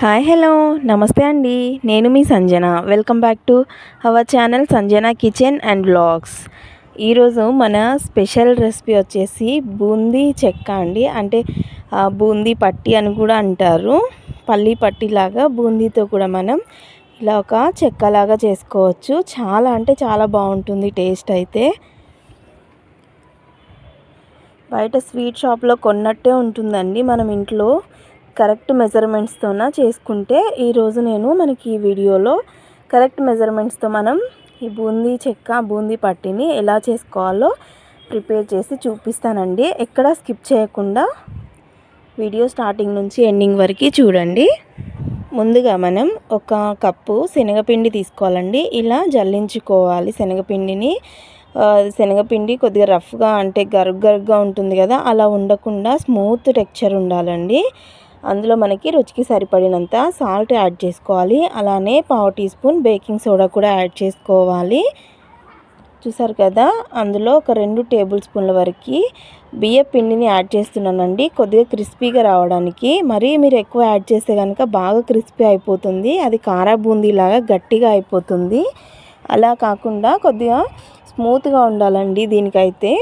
Hi hello నమస్తే అండి. నేను మీ Sanjana. Welcome back to our channel Sanjana kitchen and vlogs. ఈరోజు మన స్పెషల్ రెసిపీ వచ్చేసి బూందీ చెక్క అండి. అంటే బూందీ పట్టి అని కూడా అంటారు. పల్లీ పట్టిలాగా బూందీతో కూడా మనం ఇలా ఒక చెక్కలాగా చేసుకోవచ్చు. చాలా అంటే చాలా బాగుంటుంది టేస్ట్ అయితే. బయట స్వీట్ షాప్లో కొన్నట్టే ఉంటుందండి. మనం ఇంట్లో కరెక్ట్ మెజర్మెంట్స్తోన చేసుకుంటే ఈరోజు నేను మనకి ఈ వీడియోలో కరెక్ట్ మెజర్మెంట్స్తో మనం ఈ బూందీ చెక్క బూందీ పట్టిని ఎలా చేసుకోవాలో ప్రిపేర్ చేసి చూపిస్తానండి. ఎక్కడ స్కిప్ చేయకుండా వీడియో స్టార్టింగ్ నుంచి ఎండింగ్ వరకు చూడండి. ముందుగా మనం ఒక కప్పు శనగపిండి తీసుకోవాలండి. ఇలా జల్లించుకోవాలి శనగపిండిని. శనగపిండి కొద్దిగా రఫ్గా అంటే గరుగ్గా ఉంటుంది కదా, అలా ఉండకుండా స్మూత్ టెక్స్చర్ ఉండాలండి. అందులో మనకి రుచికి సరిపడినంత సాల్ట్ యాడ్ చేసుకోవాలి. అలానే 1/2 టీ స్పూన్ బేకింగ్ సోడా కూడా యాడ్ చేసుకోవాలి. చూసారు కదా, అందులో ఒక 2 టేబుల్ స్పూన్ల వరకు బియ్య పిండిని యాడ్ చేస్తున్నానండి. కొద్దిగా క్రిస్పీగా రావడానికి. మరి మీరు ఎక్కువ యాడ్ చేస్తే కనుక బాగా క్రిస్పీ అయిపోతుంది. అది కారా బూందీలాగా గట్టిగా అయిపోతుంది. అలా కాకుండా కొద్దిగా స్మూత్గా ఉండాలండి దీనికైతే.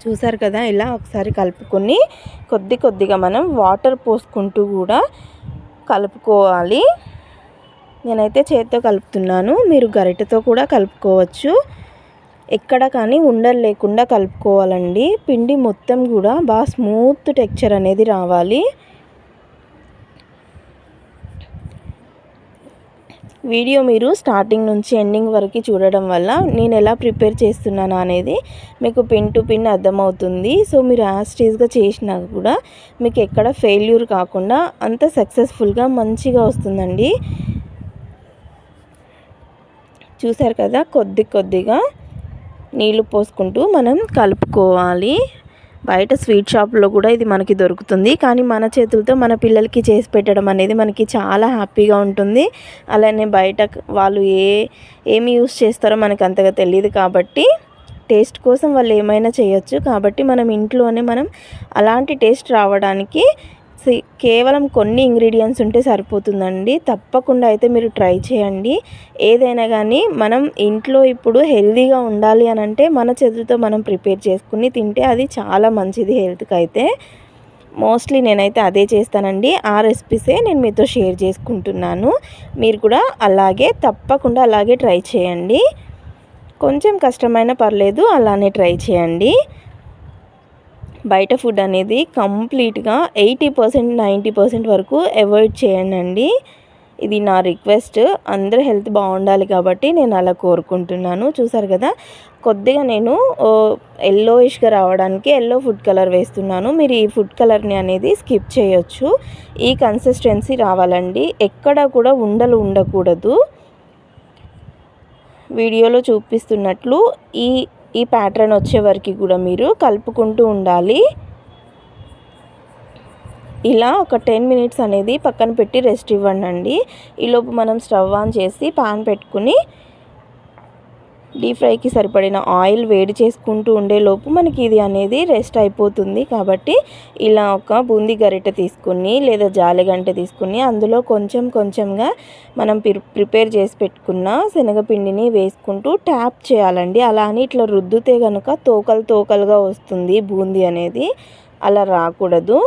చూసారు కదా, ఇలా ఒకసారి కలుపుకొని కొద్దిగా మనం వాటర్ పోసుకుంటూ కూడా కలుపుకోవాలి. నేనైతే చేతితో కలుపుతున్నాను, మీరు గరిటెతో కూడా కలుపుకోవచ్చు. ఎక్కడ కానీ ఉండలు లేకుండా కలుపుకోవాలండి. పిండి మొత్తం కూడా బాగా స్మూత్ టెక్స్చర్ అనేది రావాలి. వీడియో మీరు స్టార్టింగ్ నుంచి ఎండింగ్ వరకు చూడడం వల్ల నేను ఎలా ప్రిపేర్ చేస్తున్నాను అనేది మీకు పిన్ టు పిన్ అర్థమవుతుంది. సో మీరు యాస్టీజ్గా చేసినా కూడా మీకు ఎక్కడ ఫెయిల్యూర్ కాకుండా అంత సక్సెస్ఫుల్గా మంచిగా వస్తుందండి. చూసారు కదా, కొద్దిగా నీళ్ళు పోసుకుంటూ మనం కలుపుకోవాలి. బయట స్వీట్ షాప్లో కూడా ఇది మనకి దొరుకుతుంది. కానీ మన చేతులతో మన పిల్లలకి చేసి పెట్టడం అనేది మనకి చాలా హ్యాపీగా ఉంటుంది. అలానే బయట వాళ్ళు ఏమి యూస్ చేస్తారో మనకు అంతగా తెలియదు కాబట్టి టేస్ట్ కోసం వాళ్ళు ఏమైనా చేయొచ్చు. కాబట్టి మనం ఇంట్లోనే మనం అలాంటి టేస్ట్ రావడానికి కేవలం కొన్ని ఇంగ్రీడియంట్స్ ఉంటే సరిపోతుందండి. తప్పకుండా అయితే మీరు ట్రై చేయండి. ఏదైనా కానీ మనం ఇంట్లో ఇప్పుడు హెల్తీగా ఉండాలి అని అంటే మన చేతులతో మనం ప్రిపేర్ చేసుకుని తింటే అది చాలా మంచిది హెల్త్కి అయితే. మోస్ట్లీ నేనైతే అదే చేస్తానండి. ఆ రెసిపీసే నేను మీతో షేర్ చేసుకుంటున్నాను. మీరు కూడా తప్పకుండా అలాగే ట్రై చేయండి. కొంచెం కష్టమైనా పర్లేదు, అలానే ట్రై చేయండి. బయట ఫుడ్ అనేది కంప్లీట్గా 80% 90% వరకు అవాయిడ్ చేయండి. ఇది నా రిక్వెస్ట్. అందరూ హెల్త్ బాగుండాలి కాబట్టి నేను అలా కోరుకుంటున్నాను. చూసారు కదా, కొద్దిగా నేను ఎల్లోయిష్గా రావడానికి ఎల్లో ఫుడ్ కలర్ వేస్తున్నాను. మీరు ఈ ఫుడ్ కలర్ని అనేది స్కిప్ చేయొచ్చు. ఈ కన్సిస్టెన్సీ రావాలండి. ఎక్కడ కూడా ఉండలు ఉండకూడదు. వీడియోలో చూపిస్తున్నట్లు ఈ ప్యాటర్న్ వచ్చే వరకు కూడా మీరు కలుపుకుంటూ ఉండాలి. ఇలా ఒక 10 మినిట్స్ అనేది పక్కన పెట్టి రెస్ట్ ఇవ్వండి. ఈలోపు మనం స్టవ్ ఆన్ చేసి పాన్ పెట్టుకుని డీప్ ఫ్రైకి సరిపడిన ఆయిల్ వేడి చేసుకుంటూ ఉండేలోపు మనకి ఇది అనేది రెస్ట్ అయిపోతుంది. కాబట్టి ఇలా ఒక బూందీ గరిటె తీసుకుని లేదా జాలిగంటె తీసుకుని అందులో కొంచెంగా మనం ప్రిపేర్ చేసి పెట్టుకున్న శనగపిండిని వేసుకుంటూ ట్యాప్ చేయాలండి. అలా అని ఇట్లా రుద్దితే కనుక తోకలుగా వస్తుంది బూందీ అనేది. అలా రాకూడదు.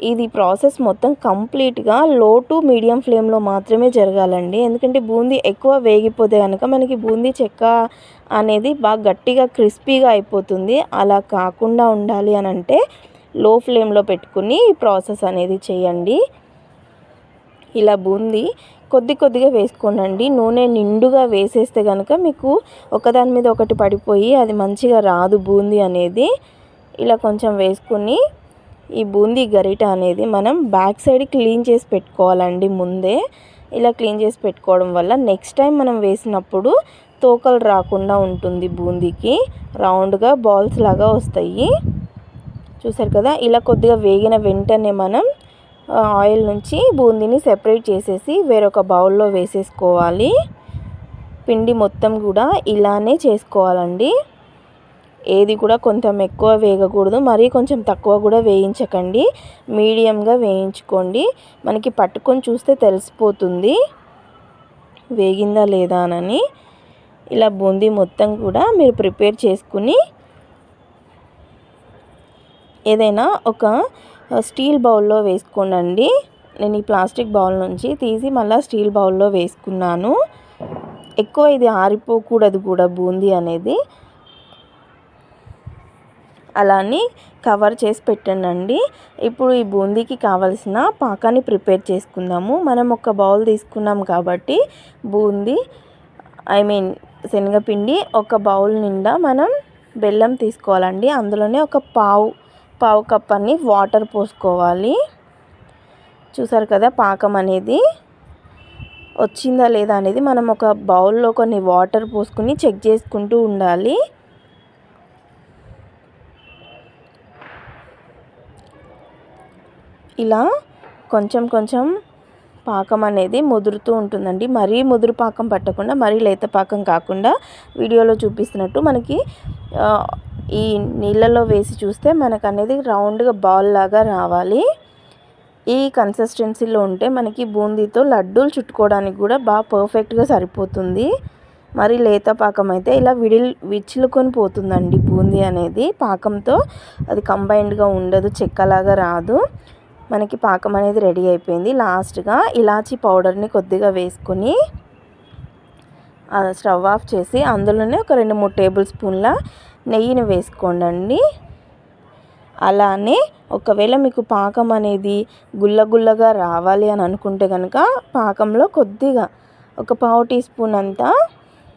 ఇది ప్రాసెస్ మొత్తం కంప్లీట్గా లో టు మీడియం ఫ్లేమ్లో మాత్రమే జరగాలండి. ఎందుకంటే బూందీ ఎక్కువ వేగిపోతే కనుక మనకి బూందీ చెక్క అనేది బాగా గట్టిగా క్రిస్పీగా అయిపోతుంది. అలా కాకుండా ఉండాలి అని అంటే లో ఫ్లేమ్లో పెట్టుకుని ఈ ప్రాసెస్ అనేది చేయండి. ఇలా బూందీ కొద్దిగా వేసుకోండి. నూనె నిండుగా వేసేస్తే కనుక మీకు ఒకదాని మీద ఒకటి పడిపోయి అది మంచిగా రాదు బూందీ అనేది. ఇలా కొంచెం వేసుకుని ఈ బూందీ గరిట అనేది మనం బ్యాక్ సైడ్ క్లీన్ చేసి పెట్టుకోవాలండి ముందే. ఇలా క్లీన్ చేసి పెట్టుకోవడం వల్ల నెక్స్ట్ టైం మనం వేసినప్పుడు తోకలు రాకుండా ఉంటుంది. బూందీకి రౌండ్గా బాల్స్ లాగా వస్తాయి. చూసారు కదా, ఇలా కొద్దిగా వేగిన వెంటనే మనం ఆయిల్ నుంచి బూందీని సెపరేట్ చేసేసి వేరొక బౌల్లో వేసేసుకోవాలి. పిండి మొత్తం కూడా ఇలానే చేసుకోవాలండి. ఏది కూడా కొంచెం ఎక్కువ వేగకూడదు, మరీ కొంచెం తక్కువ కూడా వేయించకండి, మీడియంగా వేయించుకోండి. మనకి పట్టుకొని చూస్తే తెలిసిపోతుంది వేగిందా లేదా అని. ఇలా బూందీ మొత్తం కూడా మీరు ప్రిపేర్ చేసుకుని ఏదైనా ఒక స్టీల్ బౌల్లో వేసుకోండి. నేను ఈ ప్లాస్టిక్ బౌల్ నుంచి తీసి మళ్ళీ స్టీల్ బౌల్లో వేసుకున్నాను. ఎక్కువ ఇది ఆరిపోకూడదు కూడా బూందీ అనేది. అలానే కవర్ చేసి పెట్టండి. ఇప్పుడు ఈ బూందీకి కావలసిన పాకాన్ని ప్రిపేర్ చేసుకుందాము. మనం ఒక బౌల్ తీసుకున్నాం కాబట్టి బూందీ శనగపిండి ఒక బౌల్ నిండా మనం బెల్లం తీసుకోవాలండి. అందులోనే ఒక పావు కప్ అని వాటర్ పోసుకోవాలి. చూసారు కదా పాకం అనేది వచ్చిందా లేదా అనేది మనం ఒక బౌల్లో కొన్ని వాటర్ పోసుకుని చెక్ చేసుకుంటూ ఉండాలి. ఇలా కొంచెం కొంచెం పాకం అనేది ముదురుతూ ఉంటుందండి. మరీ ముదురు పాకం పట్టకుండా, మరీ లేత పాకం కాకుండా వీడియోలో చూపిస్తున్నట్టు మనకి ఈ నీళ్ళలో వేసి చూస్తే మనకు అనేది రౌండ్గా బాల్ లాగా రావాలి. ఈ కన్సిస్టెన్సీలో ఉంటే మనకి బూందీతో లడ్డూలు చుట్టుకోవడానికి కూడా బాగా పర్ఫెక్ట్గా సరిపోతుంది. మరి లేత పాకం అయితే ఇలా విచ్చులుకొని పోతుందండి బూందీ అనేది. పాకంతో అది కంబైన్డ్గా ఉండదు, చెక్కలాగా రాదు. మనకి పాకం అనేది రెడీ అయిపోయింది. లాస్ట్గా ఇలాచీ పౌడర్ని కొద్దిగా వేసుకొని స్టవ్ ఆఫ్ చేసి అందులోనే ఒక 2-3 టేబుల్ స్పూన్ల నెయ్యిని వేసుకోండి. అలానే ఒకవేళ మీకు పాకం అనేది గుల్లగా రావాలి అని అనుకుంటే కనుక పాకంలో కొద్దిగా ఒక పావు టీ స్పూన్ అంతా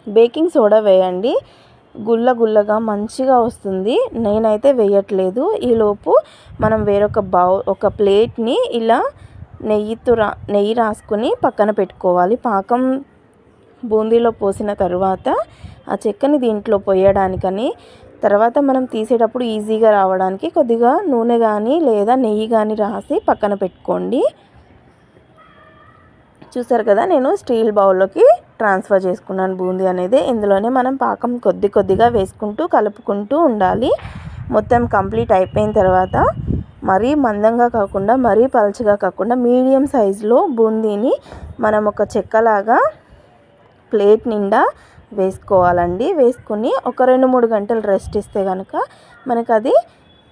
బేకింగ్ సోడా వేయండి. గుల్లగా మంచిగా వస్తుంది. నేనైతే వేయట్లేదు. ఈలోపు మనం వేరొక ఒక ప్లేట్ని ఇలా నెయ్యి రాసుకొని పక్కన పెట్టుకోవాలి. పాకం బూందీలో పోసిన తర్వాత ఆ చెక్కని దీంట్లో పోయడానికని, తర్వాత మనం తీసేటప్పుడు ఈజీగా రావడానికి కొద్దిగా నూనె కానీ లేదా నెయ్యి కానీ రాసి పక్కన పెట్టుకోండి. చూసారు కదా, నేను స్టీల్ బౌల్లోకి ట్రాన్స్ఫర్ చేసుకున్నాను బూందీ అనేది. ఇందులోనే మనం పాకం కొద్దిగా వేసుకుంటూ కలుపుకుంటూ ఉండాలి. మొత్తం కంప్లీట్ అయిపోయిన తర్వాత మరీ మందంగా కాకుండా మరీ పలచగా కాకుండా మీడియం సైజులో బూందీని మనం ఒక చెక్కలాగా ప్లేట్ నిండా వేసుకోవాలండి. వేసుకొని ఒక 2-3 గంటలు రెస్ట్ ఇస్తే కనుక మనకు అది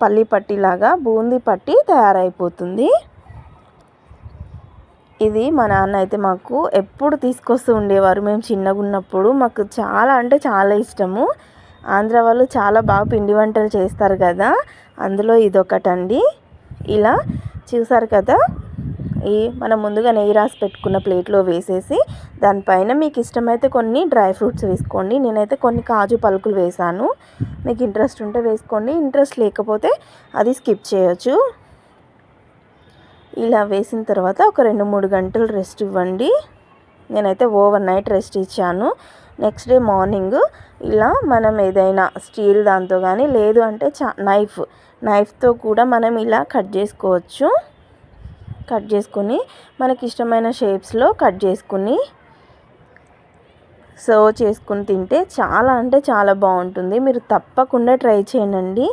పల్లి పట్టిలాగా బూందీ పట్టి తయారైపోతుంది. ఇది మా నాన్న అయితే మాకు ఎప్పుడు తీసుకొస్తూ ఉండేవారు. మేము చిన్నగా ఉన్నప్పుడు మాకు చాలా అంటే చాలా ఇష్టము. ఆంధ్ర వాళ్ళు చాలా బాగా పిండి వంటలు చేస్తారు కదా, అందులో ఇదొకటండి. ఇలా చూసారు కదా, మనం ముందుగా నెయ్యి రాసి పెట్టుకున్న ప్లేట్లో వేసేసి దానిపైన మీకు ఇష్టమైతే కొన్ని డ్రై ఫ్రూట్స్ వేసుకోండి. నేనైతే కొన్ని కాజు పలుకులు వేసాను. మీకు ఇంట్రెస్ట్ ఉంటే వేసుకోండి, ఇంట్రెస్ట్ లేకపోతే అది స్కిప్ చేయొచ్చు. ఇలా వేసిన తర్వాత ఒక 2-3 గంటలు రెస్ట్ ఇవ్వండి. నేనైతే ఓవర్ నైట్ రెస్ట్ ఇచ్చాను. నెక్స్ట్ డే మార్నింగ్ ఇలా మనం ఏదైనా స్టీల్ దాంతో కానీ లేదు అంటే నైఫ్తో కూడా మనం ఇలా కట్ చేసుకోవచ్చు. కట్ చేసుకొని మనకి ఇష్టమైన షేప్స్లో కట్ చేసుకుని సర్వ్ చేసుకుని తింటే చాలా అంటే చాలా బాగుంటుంది. మీరు తప్పకుండా ట్రై చేయండి.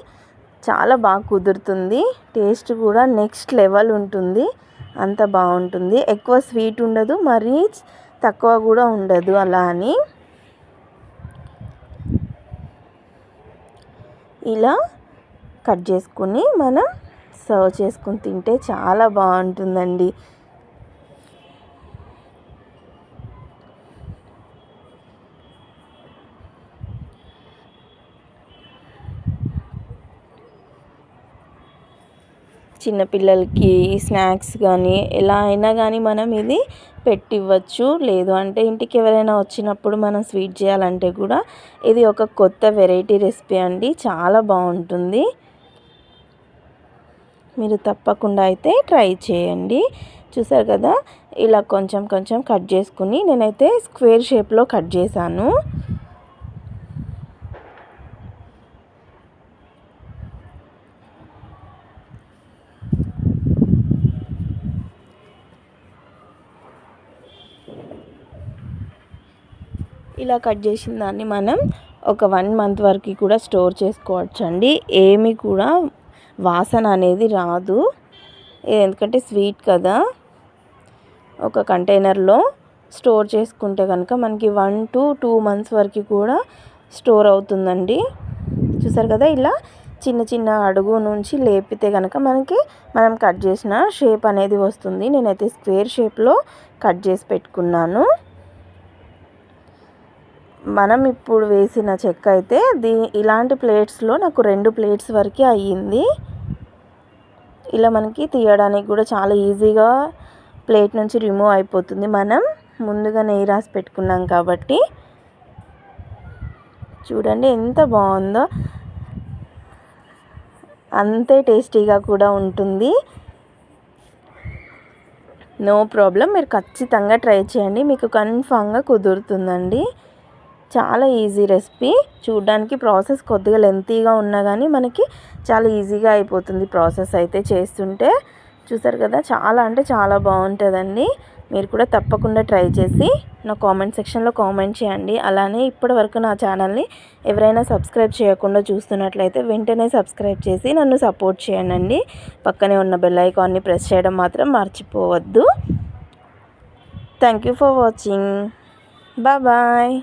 చాలా బాగా కుదురుతుంది. టేస్ట్ కూడా నెక్స్ట్ లెవెల్ ఉంటుంది. అంత బాగుంటుంది. ఎక్కువ స్వీట్ ఉండదు, మరీ తక్కువ కూడా ఉండదు. అలా అని ఇలా కట్ చేసుకుని మనం సర్వ్ చేసుకుని తింటే చాలా బాగుంటుందండి. చిన్నపిల్లలకి స్నాక్స్ కానీ ఎలా అయినా కానీ మనం ఇది పెట్టివ్వచ్చు. లేదు అంటే ఇంటికి ఎవరైనా వచ్చినప్పుడు మనం స్వీట్ చేయాలంటే కూడా ఇది ఒక కొత్త వెరైటీ రెసిపీ అండి. చాలా బాగుంటుంది. మీరు తప్పకుండా అయితే ట్రై చేయండి. చూసారు కదా, ఇలా కొంచెం కొంచెం కట్ చేసుకుని నేనైతే స్క్వేర్ షేప్లో కట్ చేశాను. ఇలా కట్ చేసిన దాన్ని మనం ఒక 1 మంత్ వరకు కూడా స్టోర్ చేసుకోవచ్చండి. ఏమీ కూడా వాసన అనేది రాదు, ఎందుకంటే స్వీట్ కదా. ఒక కంటైనర్లో స్టోర్ చేసుకుంటే కనుక మనకి 1 to 2 మంత్స్ వరకు కూడా స్టోర్ అవుతుందండి. చూసారు కదా, ఇలా చిన్న చిన్న అడుగు నుంచి లేపితే కనుక మనకి మనం కట్ చేసిన షేప్ అనేది వస్తుంది. నేనైతే స్క్వేర్ షేప్లో కట్ చేసి పెట్టుకున్నాను. మనం ఇప్పుడు వేసిన చెక్క అయితే ఇలాంటి ప్లేట్స్లో నాకు 2 ప్లేట్స్ వరకు అయ్యింది. ఇలా మనకి తీయడానికి కూడా చాలా ఈజీగా ప్లేట్ నుంచి రిమూవ్ అయిపోతుంది. మనం ముందుగా నెయ్యి రాసి పెట్టుకున్నాం కాబట్టి. చూడండి ఎంత బాగుందో, అంతే టేస్టీగా కూడా ఉంటుంది. నో ప్రాబ్లం, మీరు ఖచ్చితంగా ట్రై చేయండి, మీకు కన్ఫామ్గా కుదురుతుందండి. చాలా ఈజీ రెసిపీ. చూడడానికి ప్రాసెస్ కొద్దిగా లెంతీగా ఉన్నా కానీ మనకి చాలా ఈజీగా అయిపోతుంది ప్రాసెస్ అయితే చేస్తుంటే. చూసారు కదా, చాలా అంటే చాలా బాగుంటుందండి. మీరు కూడా తప్పకుండా ట్రై చేసి నా కామెంట్ సెక్షన్లో కామెంట్ చేయండి. అలానే ఇప్పటివరకు నా ఛానల్ని ఎవరైనా సబ్స్క్రైబ్ చేయకుండా చూస్తున్నట్లయితే వెంటనే సబ్స్క్రైబ్ చేసి నన్ను సపోర్ట్ చేయండి. పక్కనే ఉన్న బెల్ ఐకాన్ని ప్రెస్ చేయడం మాత్రం మర్చిపోవద్దు. Thank you for watching. Bye.